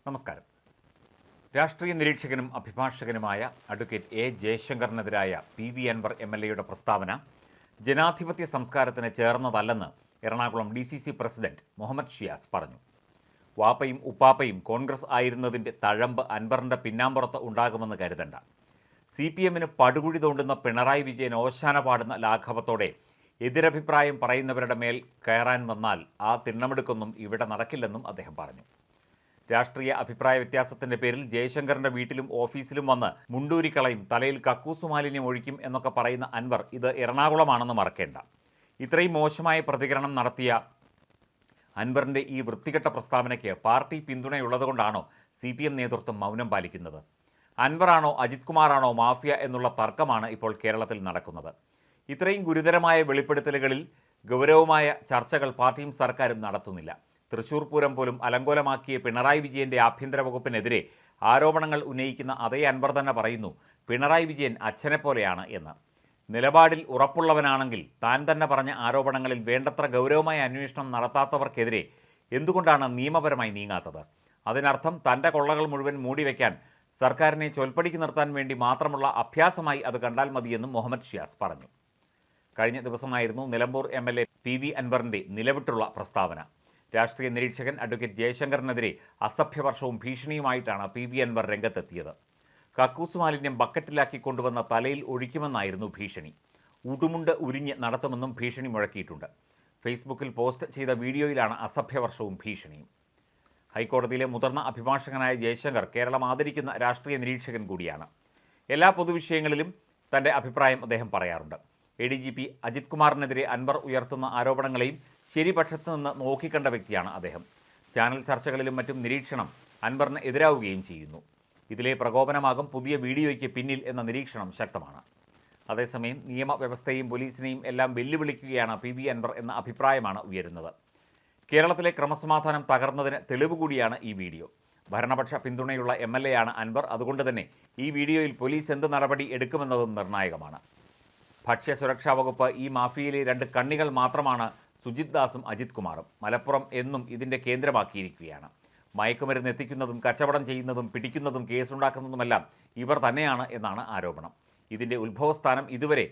നമസ്കാരം. രാഷ്ട്രീയ നിരീക്ഷകനും അഭിഭാഷകനുമായ advocate A ജയശങ്കറിനെതിരായ P Anwar MLAയുടെ പ്രസ്താവന ജനാധിപത്യ സംസ്കാരത്തിന് ചേർന്നതല്ലെന്ന് എറണാകുളം DCC പ്രസിഡന്റ് മുഹമ്മദ് ഷിയാസ് പറഞ്ഞു. വാപ്പയും ഉപ്പാപ്പയും കോൺഗ്രസ് ആയിരുന്നതിൻ്റെ തഴമ്പ് അൻവറിൻ്റെ പിന്നാമ്പുറത്ത് ഉണ്ടാകുമെന്ന് കരുതണ്ട. CPMന് പടുകുഴി തോണ്ടുന്ന പിണറായി വിജയൻ ഓശാന പാടുന്ന ലാഘവത്തോടെ എതിരഭിപ്രായം പറയുന്നവരുടെ മേൽ കയറാൻ വന്നാൽ ആ തിണ്ണമെടുക്കൊന്നും ഇവിടെ നടക്കില്ലെന്നും അദ്ദേഹം പറഞ്ഞു. രാഷ്ട്രീയ അഭിപ്രായ വ്യത്യാസത്തിൻ്റെ പേരിൽ ജയശങ്കറിൻ്റെ വീട്ടിലും ഓഫീസിലും വന്ന് മുണ്ടൂരിക്കളയും, തലയിൽ കക്കൂസു മാലിന്യം ഒഴിക്കും എന്നൊക്കെ പറയുന്ന അൻവർ ഇത് എറണാകുളമാണെന്ന് മറക്കേണ്ട. ഇത്രയും മോശമായ പ്രതികരണം നടത്തിയ അൻവറിൻ്റെ ഈ വൃത്തികെട്ട പ്രസ്താവനയ്ക്ക് പാർട്ടി പിന്തുണയുള്ളതുകൊണ്ടാണോ CPM നേതൃത്വം മൗനം പാലിക്കുന്നത്? അൻവറാണോ അജിത് കുമാറാണോ മാഫിയ എന്നുള്ള തർക്കമാണ് ഇപ്പോൾ കേരളത്തിൽ നടക്കുന്നത്. ഇത്രയും ഗുരുതരമായ വെളിപ്പെടുത്തലുകളിൽ ഗൗരവമായ ചർച്ചകൾ പാർട്ടിയും സർക്കാരും നടത്തുന്നില്ല. തൃശൂർ പൂരം പോലും അലങ്കോലമാക്കിയ പിണറായി വിജയൻ്റെ ആഭ്യന്തര വകുപ്പിനെതിരെ ആരോപണങ്ങൾ ഉന്നയിക്കുന്ന അതേ അൻവർ തന്നെ പറയുന്നു പിണറായി വിജയൻ അച്ഛനെപ്പോലെയാണ് എന്ന്. നിലപാടിൽ ഉറപ്പുള്ളവനാണെങ്കിൽ താൻ തന്നെ പറഞ്ഞ ആരോപണങ്ങളിൽ വേണ്ടത്ര ഗൗരവമായ അന്വേഷണം നടത്താത്തവർക്കെതിരെ എന്തുകൊണ്ടാണ് നിയമപരമായി നീങ്ങാത്തത്? അതിനർത്ഥം തൻ്റെ കൊള്ളകൾ മുഴുവൻ മൂടിവെക്കാൻ സർക്കാരിനെ ചൊൽപ്പടിക്ക് നിർത്താൻ വേണ്ടി മാത്രമുള്ള അഭ്യാസമായി അത് കണ്ടാൽ മതിയെന്നും മുഹമ്മദ് ഷിയാസ് പറഞ്ഞു. കഴിഞ്ഞ ദിവസമായിരുന്നു നിലമ്പൂർ MLA PV അൻവറിൻ്റെ നിലവിട്ടുള്ള പ്രസ്താവന. രാഷ്ട്രീയ നിരീക്ഷകൻ അഡ്വക്കേറ്റ് ജയശങ്കറിനെതിരെ അസഭ്യവർഷവും ഭീഷണിയുമായിട്ടാണ് PV അൻവർ രംഗത്തെത്തിയത്. കക്കൂസ് മാലിന്യം ബക്കറ്റിലാക്കി കൊണ്ടുവന്ന തലയിൽ ഒഴിക്കുമെന്നായിരുന്നു ഭീഷണി. ഉടുമുണ്ട് ഉരിഞ്ഞ് നടത്തുമെന്നും ഭീഷണി മുഴക്കിയിട്ടുണ്ട്. ഫേസ്ബുക്കിൽ പോസ്റ്റ് ചെയ്ത വീഡിയോയിലാണ് അസഭ്യവർഷവും ഭീഷണിയും. ഹൈക്കോടതിയിലെ മുതിർന്ന അഭിഭാഷകനായ ജയശങ്കർ കേരളം ആദരിക്കുന്ന രാഷ്ട്രീയ നിരീക്ഷകൻ കൂടിയാണ്. എല്ലാ പൊതുവിഷയങ്ങളിലും തൻ്റെ അഭിപ്രായം അദ്ദേഹം പറയാറുണ്ട്. ADGP അജിത് കുമാറിനെതിരെ അൻവർ ഉയർത്തുന്ന ആരോപണങ്ങളെയും ശരിപക്ഷത്ത് നിന്ന് നോക്കിക്കണ്ട വ്യക്തിയാണ് അദ്ദേഹം. ചാനൽ ചർച്ചകളിലും മറ്റും നിരീക്ഷണം അൻവറിന് എതിരാവുകയും ചെയ്യുന്നു. ഇതിലെ പ്രകോപനമാകും പുതിയ വീഡിയോയ്ക്ക് പിന്നിൽ എന്ന നിരീക്ഷണം ശക്തമാണ്. അതേസമയം നിയമവ്യവസ്ഥയെയും പോലീസിനെയും എല്ലാം വെല്ലുവിളിക്കുകയാണ് PV അൻവർ എന്ന അഭിപ്രായമാണ് ഉയരുന്നത്. കേരളത്തിലെ ക്രമസമാധാനം തകർന്നതിന് തെളിവ് കൂടിയാണ് ഈ വീഡിയോ. ഭരണപക്ഷ പിന്തുണയുള്ള MLA ആണ് അൻവർ. അതുകൊണ്ട് തന്നെ ഈ വീഡിയോയിൽ പോലീസ് എന്ത് നടപടി എടുക്കുമെന്നതും നിർണായകമാണ്. ഭക്ഷ്യസുരക്ഷാ വകുപ്പ് ഈ മാഫിയയിലെ 2 കണ്ണികൾ മാത്രമാണ് സുജിത് ദാസും അജിത് കുമാറും. മലപ്പുറം എന്നും ഇതിൻ്റെ കേന്ദ്രമാക്കിയിരിക്കുകയാണ്. മയക്കുമരുന്ന് എത്തിക്കുന്നതും കച്ചവടം ചെയ്യുന്നതും പിടിക്കുന്നതും കേസുണ്ടാക്കുന്നതുമെല്ലാം ഇവർ തന്നെയാണ് എന്നാണ് ആരോപണം. ഇതിൻ്റെ ഉത്ഭവസ്ഥാനം ഇതുവരെ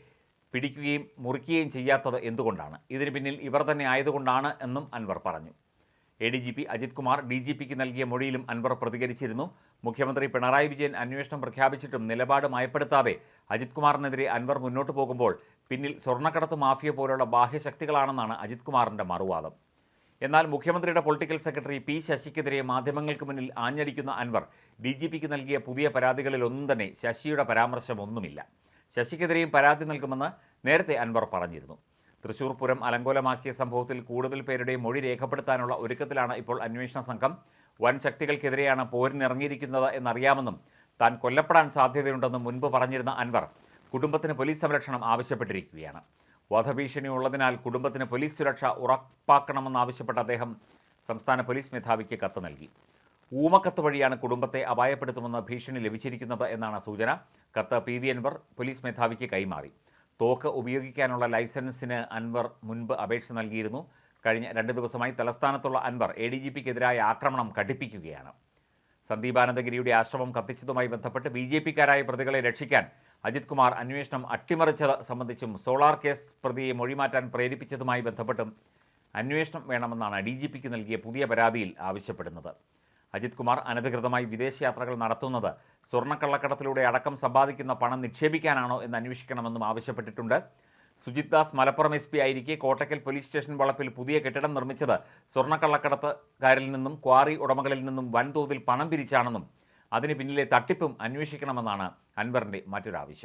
പിടിക്കുകയും മുറിക്കുകയും ചെയ്യാത്തത് എന്തുകൊണ്ടാണ്? ഇതിന് പിന്നിൽ ഇവർ തന്നെ ആയതുകൊണ്ടാണ് എന്നും അൻവർ പറഞ്ഞു. ADGP അജിത് കുമാർ DGPക്ക് നൽകിയ മൊഴിയിലും അൻവർ പ്രതികരിച്ചിരുന്നു. മുഖ്യമന്ത്രി പിണറായി വിജയൻ അന്വേഷണം പ്രഖ്യാപിച്ചിട്ടും നിലപാട് മയപ്പെടുത്താതെ അജിത് കുമാറിനെതിരെ അൻവർ മുന്നോട്ട് പോകുമ്പോൾ പിന്നിൽ സ്വർണ്ണക്കടത്ത് മാഫിയ പോലുള്ള ബാഹ്യശക്തികളാണെന്നാണ് അജിത് കുമാറിൻ്റെ മറുവാദം. എന്നാൽ മുഖ്യമന്ത്രിയുടെ പൊളിറ്റിക്കൽ സെക്രട്ടറി P ശശിക്കെതിരെ മാധ്യമങ്ങൾക്ക് മുന്നിൽ ആഞ്ഞടിക്കുന്ന അൻവർ DGPക്ക് നൽകിയ പുതിയ പരാതികളിലൊന്നും തന്നെ ശശിയുടെ പരാമർശമൊന്നുമില്ല. ശശിക്കെതിരെയും പരാതി നൽകുമെന്ന് നേരത്തെ അൻവർ പറഞ്ഞിരുന്നു. തൃശൂർ പൂരം അലങ്കോലമാക്കിയ സംഭവത്തിൽ കൂടുതൽ പേരുടെ മൊഴി രേഖപ്പെടുത്താനുള്ള ഒരുക്കത്തിലാണ് ഇപ്പോൾ അന്വേഷണ സംഘം. വൻ ശക്തികൾക്കെതിരെയാണ് പോരിനിറങ്ങിയിരിക്കുന്നത് എന്നറിയാമെന്നും താൻ കൊല്ലപ്പെടാൻ സാധ്യതയുണ്ടെന്നും മുൻപ് പറഞ്ഞിരുന്ന അൻവർ കുടുംബത്തിന് പോലീസ് സംരക്ഷണം ആവശ്യപ്പെട്ടിരിക്കുകയാണ്. വധഭീഷണി ഉള്ളതിനാൽ കുടുംബത്തിന് പോലീസ് സുരക്ഷ ഉറപ്പാക്കണമെന്നാവശ്യപ്പെട്ട അദ്ദേഹം സംസ്ഥാന പോലീസ് മേധാവിക്ക് കത്ത് നൽകി. ഊമക്കത്ത് വഴിയാണ് കുടുംബത്തെ അപായപ്പെടുത്തുമെന്ന് ഭീഷണി ലഭിച്ചിരിക്കുന്നത് എന്നാണ് സൂചന. കത്ത് PV അൻവർ പോലീസ് മേധാവിക്ക് കൈമാറി. തോക്ക് ഉപയോഗിക്കാനുള്ള ലൈസൻസിന് അൻവർ മുൻപ് അപേക്ഷ നൽകിയിരുന്നു. കഴിഞ്ഞ 2 ദിവസമായി തലസ്ഥാനത്തുള്ള അൻവർ ADGPക്കെതിരായ ആക്രമണം കടുപ്പിക്കുകയാണ്. സന്ദീപാനന്ദഗിരിയുടെ ആശ്രമം കത്തിച്ചതുമായി ബന്ധപ്പെട്ട് BJPക്കാരായ പ്രതികളെ രക്ഷിക്കാൻ അജിത് കുമാർ അന്വേഷണം അട്ടിമറിച്ചത് സംബന്ധിച്ചും സോളാർ കേസ് പ്രതിയെ മൊഴിമാറ്റാൻ പ്രേരിപ്പിച്ചതുമായി ബന്ധപ്പെട്ടും അന്വേഷണം വേണമെന്നാണ് DGPക്ക് നൽകിയ പുതിയ പരാതിയിൽ ആവശ്യപ്പെടുന്നത്. അജിത് കുമാർ അനധികൃതമായി വിദേശയാത്രകൾ നടത്തുന്നത് സ്വർണ്ണക്കള്ളക്കടത്തിലൂടെ അടക്കം സമ്പാദിക്കുന്ന പണം നിക്ഷേപിക്കാനാണോ എന്ന് അന്വേഷിക്കണമെന്നും ആവശ്യപ്പെട്ടിട്ടുണ്ട്. സുജിത് ദാസ് മലപ്പുറം SP ആയിരിക്കെ കോട്ടക്കൽ പോലീസ് സ്റ്റേഷൻ വളപ്പിൽ പുതിയ കെട്ടിടം നിർമ്മിച്ചത് സ്വർണ്ണക്കള്ളക്കടത്തുകാരിൽ നിന്നും ക്വാറി ഉടമകളിൽ നിന്നും വൻതോതിൽ പണം പിരിച്ചാണെന്നും അതിന് പിന്നിലെ തട്ടിപ്പും അന്വേഷിക്കണമെന്നാണ് അൻവറിൻ്റെ മറ്റൊരാവശ്യം.